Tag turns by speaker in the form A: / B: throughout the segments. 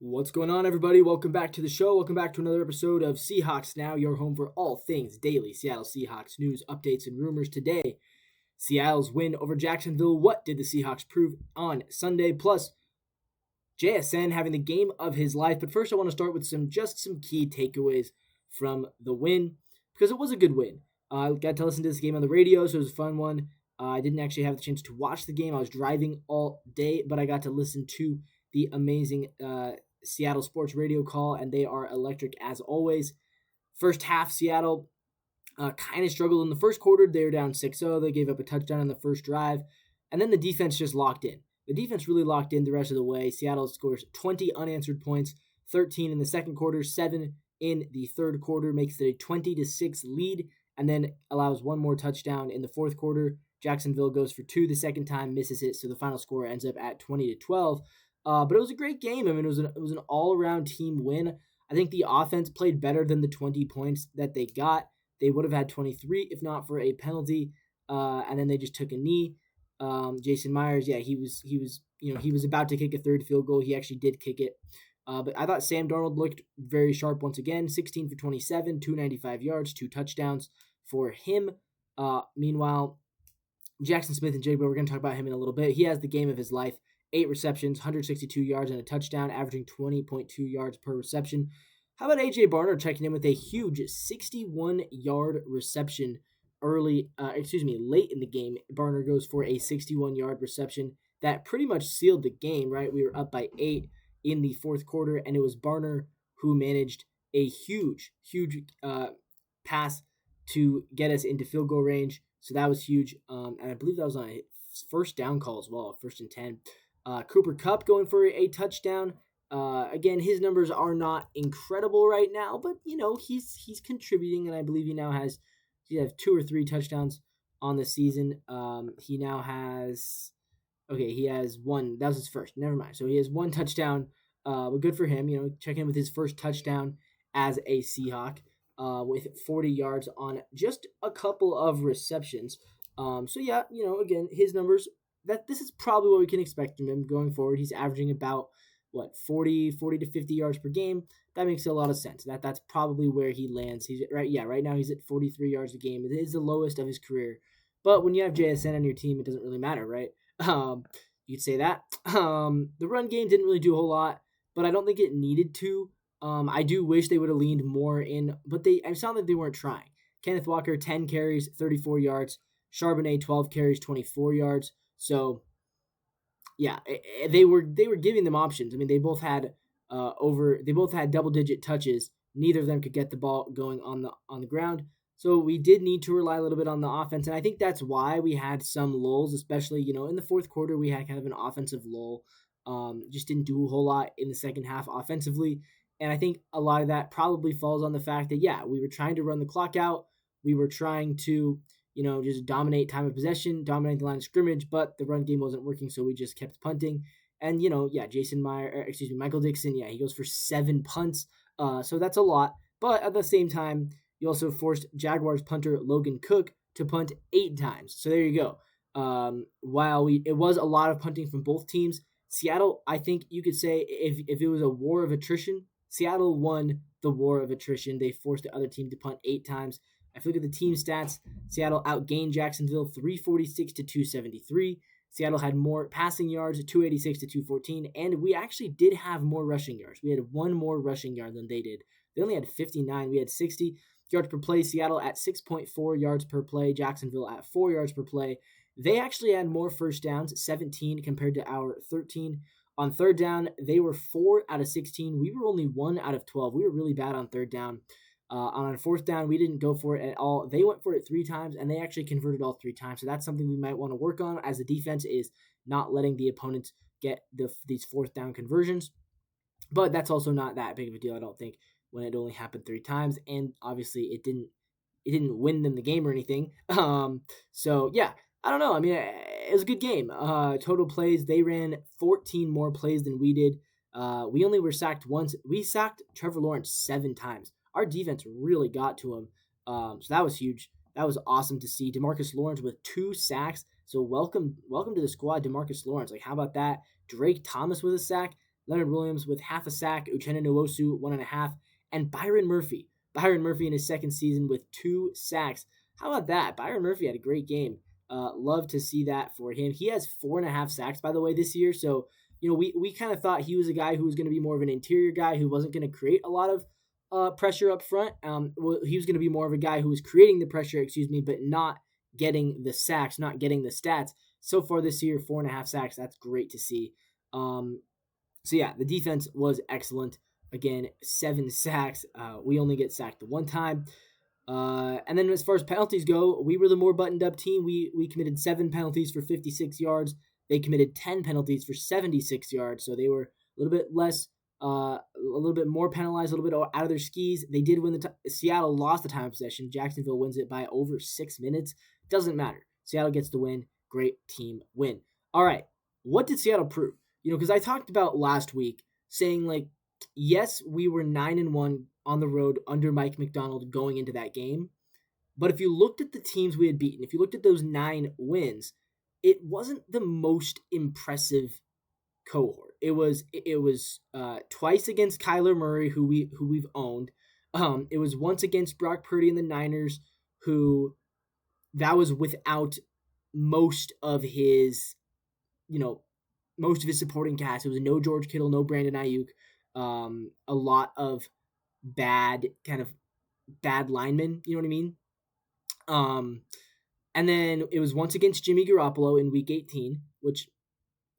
A: What's going on, everybody? Welcome back to the show. Welcome back to another episode of Seahawks Now, your home for all things daily Seattle Seahawks news, updates, and rumors. Today, Seattle's win over Jacksonville. What did the Seahawks prove on Sunday? Plus, JSN having the game of his life. But first, I want to start with some key takeaways from the win, because it was a good win. I got to listen to this game on the radio, so it was a fun one. I didn't actually have the chance to watch the game. I was driving all day, but I got to listen to the amazing Seattle sports radio call, and they are electric as always. First half, Seattle kind of struggled in the first quarter. They were down 6-0. They gave up a touchdown on the first drive, and then the defense just locked in. The defense really locked in the rest of the way. Seattle scores 20 unanswered points, 13 in the second quarter, 7 in the third quarter, makes it a 20-6 lead, and then allows one more touchdown in the fourth quarter. Jacksonville goes for 2 the second time, misses it, so the final score ends up at 20-12. But it was a great game. I mean, it was an all-around team win. I think the offense played better than the 20 points that they got. They would have had 23 if not for a penalty, and then they just took a knee. Jason Myers, he was about to kick a third field goal. He actually did kick it. But I thought Sam Darnold looked very sharp once again. 16 for 27, 295 yards, 2 touchdowns for him. Meanwhile, Jackson Smith and Jigba, we're going to talk about him in a little bit. He has the game of his life. 8 receptions, 162 yards, and a touchdown, averaging 20.2 yards per reception. How about A.J. Barner checking in with a huge 61-yard reception late in the game. Barner goes for a 61-yard reception that pretty much sealed the game, right? We were up by 8 in the fourth quarter, and it was Barner who managed a huge pass to get us into field goal range. So that was huge, and I believe that was on a first down call as well, 1st and 10. Cooper Kupp going for a touchdown. Again, his numbers are not incredible right now, but he's contributing, and I believe he has 2 or 3 touchdowns on the season. He has one. That was his first. Never mind. So he has 1 touchdown. But good for him. Checking in with his first touchdown as a Seahawk, with 40 yards on just a couple of receptions. Again, his numbers. This is probably what we can expect from him going forward. He's averaging about 40 to 50 yards per game. That makes a lot of sense. That's probably where he lands. Right now he's at 43 yards a game. It is the lowest of his career. But when you have JSN on your team, it doesn't really matter, right? You'd say that. The run game didn't really do a whole lot, but I don't think it needed to. I do wish they would have leaned more in, but I sound like they weren't trying. Kenneth Walker, 10 carries, 34 yards. Charbonnet, 12 carries, 24 yards. So, they were giving them options. I mean, they both had double-digit touches. Neither of them could get the ball going on the ground. So we did need to rely a little bit on the offense, and I think that's why we had some lulls, especially in the fourth quarter we had kind of an offensive lull. Just didn't do a whole lot in the second half offensively, and I think a lot of that probably falls on the fact that we were trying to run the clock out. We were trying to just dominate time of possession, dominate the line of scrimmage, but the run game wasn't working, so we just kept punting. And, Michael Dixon, he goes for 7 punts, so that's a lot. But at the same time, you also forced Jaguars punter Logan Cook to punt 8 times. So there you go. It was a lot of punting from both teams, Seattle, I think you could say if it was a war of attrition, Seattle won the war of attrition. They forced the other team to punt 8 times. If you look at the team stats, Seattle outgained Jacksonville 346 to 273. Seattle had more passing yards, 286 to 214, and we actually did have more rushing yards. We had 1 more rushing yard than they did. They only had 59. We had 60 yards per play. Seattle at 6.4 yards per play. Jacksonville at 4 yards per play. They actually had more first downs, 17 compared to our 13. On third down, they were 4 out of 16. We were only 1 out of 12. We were really bad on third down. On fourth down, we didn't go for it at all. They went for it 3 times, and they actually converted all 3 times. So that's something we might want to work on as the defense is not letting the opponents get these fourth down conversions. But that's also not that big of a deal, I don't think, when it only happened 3 times. And obviously, it didn't win them the game or anything. I don't know. I mean, it was a good game. Total plays, they ran 14 more plays than we did. We only were sacked once. We sacked Trevor Lawrence 7 times. Our defense really got to him. So that was huge. That was awesome to see. DeMarcus Lawrence with 2 sacks. So welcome to the squad, DeMarcus Lawrence. Like, how about that? Drake Thomas with a sack. Leonard Williams with half a sack, Uchenna Nwosu 1.5, and Byron Murphy. Byron Murphy in his second season with 2 sacks. How about that? Byron Murphy had a great game. Love to see that for him. He has 4.5 sacks, by the way, this year. So, we kind of thought he was a guy who was going to be more of an interior guy who wasn't going to create a lot of pressure up front. He was going to be more of a guy who was creating the pressure, but not getting the sacks, not getting the stats. So far this year, 4.5 sacks. That's great to see. The defense was excellent. Again, 7 sacks. We only get sacked the one time. And then as far as penalties go, we were the more buttoned up team. We committed 7 penalties for 56 yards. They committed 10 penalties for 76 yards. So they were a little bit less, a little bit more penalized, a little bit out of their skis. They did win Seattle lost the time of possession. Jacksonville wins it by over 6 minutes. Doesn't matter. Seattle gets the win. Great team win. All right. What did Seattle prove? Because I talked about last week saying, like, yes, we were 9-1 on the road under Mike Macdonald going into that game. But if you looked at the teams we had beaten, if you looked at those 9 wins, it wasn't the most impressive cohort. It was twice against Kyler Murray, who we've owned. It was once against Brock Purdy and the Niners, who that was without most of his supporting cast. It was no George Kittle, no Brandon Ayuk, a lot of bad linemen, you know what I mean? And then it was once against Jimmy Garoppolo in week 18, which,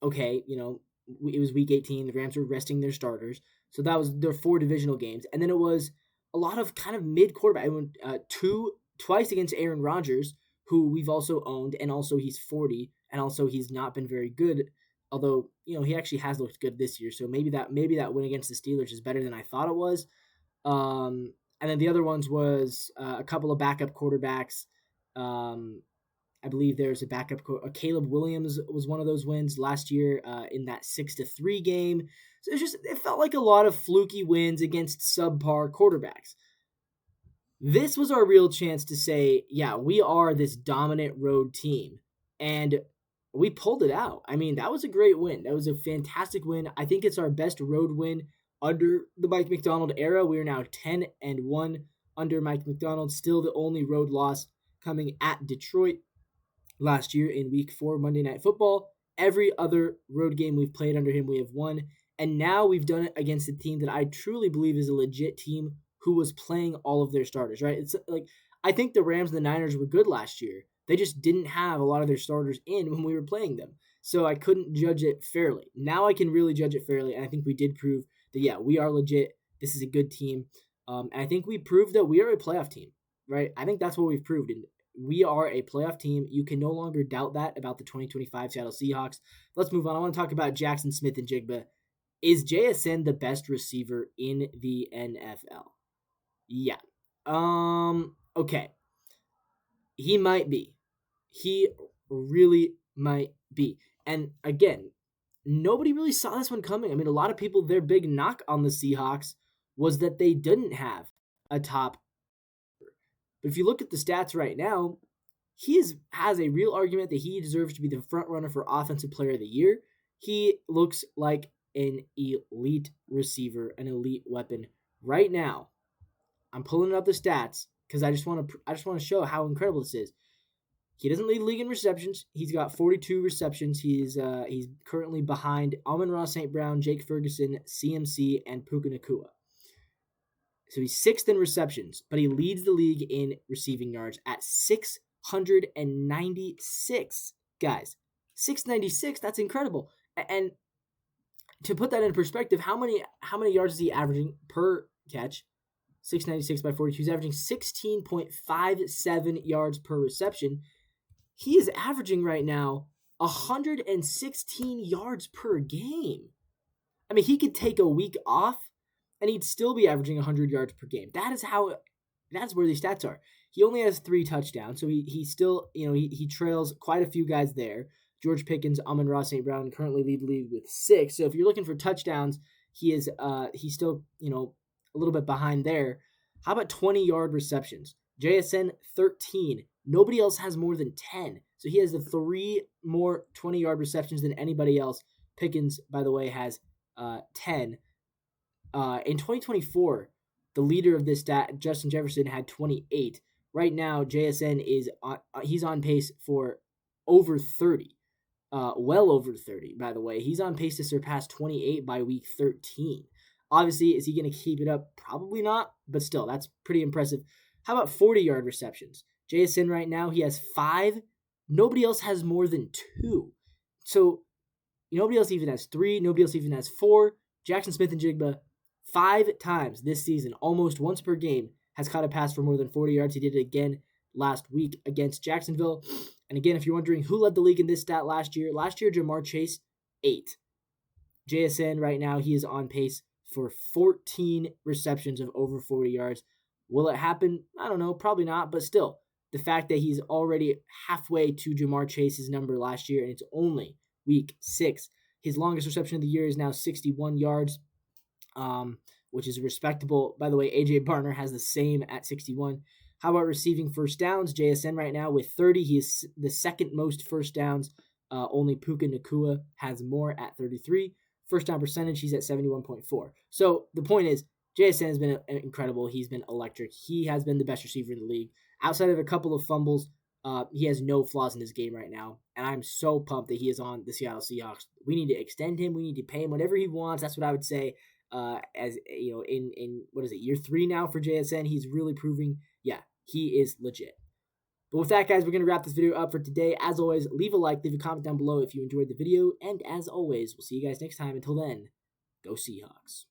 A: okay, it was week 18. The Rams were resting their starters. So that was their 4 divisional games. And then it was a lot of kind of mid-quarterback. Twice against Aaron Rodgers, who we've also owned, and also he's 40, and also he's not been very good, although, he actually has looked good this year. So maybe that win against the Steelers is better than I thought it was. And then the other ones was a couple of backup quarterbacks. I believe there's a backup. Caleb Williams was one of those wins last year in that 6-3 game. So it felt like a lot of fluky wins against subpar quarterbacks. This was our real chance to say, yeah, we are this dominant road team, and we pulled it out. I mean, that was a great win. That was a fantastic win. I think it's our best road win under the Mike Macdonald era. We are now 10-1 under Mike Macdonald. Still the only road loss coming at Detroit last year in week 4 Monday Night Football. Every other road game we've played under him, we have won. And now we've done it against a team that I truly believe is a legit team who was playing all of their starters, right? It's like, I think the Rams and the Niners were good last year. They just didn't have a lot of their starters in when we were playing them. So I couldn't judge it fairly. Now I can really judge it fairly, and I think we did prove that, yeah, we are legit. This is a good team. And I think we proved that we are a playoff team, right? I think that's what we've proved. And we are a playoff team. You can no longer doubt that about the 2025 Seattle Seahawks. Let's move on. I want to talk about Jackson Smith and Jigba. Is JSN the best receiver in the NFL? Yeah. Okay. He might be. He really might be. And again, nobody really saw this one coming. I mean, a lot of people, their big knock on the Seahawks was that they didn't have a top. But if you look at the stats right now, he has a real argument that he deserves to be the front runner for Offensive Player of the Year. He looks like an elite receiver, an elite weapon. Right now, I'm pulling up the stats because I just want to show how incredible this is. He doesn't lead the league in receptions. He's got 42 receptions. He's currently behind Amon-Ra St. Brown, Jake Ferguson, CMC, and Puka Nacua. So he's 6th in receptions, but he leads the league in receiving yards at 696. Guys, 696, that's incredible. And to put that in perspective, how many yards is he averaging per catch? 696 by 42. He's averaging 16.57 yards per reception. He is averaging right now 116 yards per game. I mean, he could take a week off and he'd still be averaging 100 yards per game. That's where these stats are. He only has 3 touchdowns, so he still, he trails quite a few guys there. George Pickens, Amon-Ra St. Brown currently lead the league with 6. So if you're looking for touchdowns, he's still, a little bit behind there. How about 20-yard receptions? JSN, 13. Nobody else has more than 10. So he has the 3 more 20-yard receptions than anybody else. Pickens, by the way, has 10. In 2024, the leader of this stat, Justin Jefferson, had 28. Right now, JSN he's on pace for over 30. Well over 30, by the way. He's on pace to surpass 28 by week 13. Obviously, is he going to keep it up? Probably not, but still, that's pretty impressive. How about 40-yard receptions? JSN right now, he has 5. Nobody else has more than 2. So nobody else even has 3. Nobody else even has 4. Jackson Smith-Njigba, 5 times this season, almost once per game, has caught a pass for more than 40 yards. He did it again last week against Jacksonville. And again, if you're wondering who led the league in this stat last year, Jamar Chase, 8. JSN right now, he is on pace for 14 receptions of over 40 yards. Will it happen? I don't know, probably not, but still, the fact that he's already halfway to Jamar Chase's number last year, and it's only week 6. His longest reception of the year is now 61 yards, which is respectable. By the way, A.J. Barner has the same at 61. How about receiving first downs? JSN right now with 30. He is the second most first downs. Only Puka Nacua has more at 33. First down percentage, he's at 71.4. So the point is, JSN has been incredible. He's been electric. He has been the best receiver in the league. Outside of a couple of fumbles, he has no flaws in his game right now. And I'm so pumped that he is on the Seattle Seahawks. We need to extend him. We need to pay him whatever he wants. That's what I would say. As you know, in what is it, year 3 now for JSN, he's really proving, yeah, he is legit. But with that, guys, we're going to wrap this video up for today. As always, leave a like, leave a comment down below if you enjoyed the video. And as always, we'll see you guys next time. Until then, go Seahawks.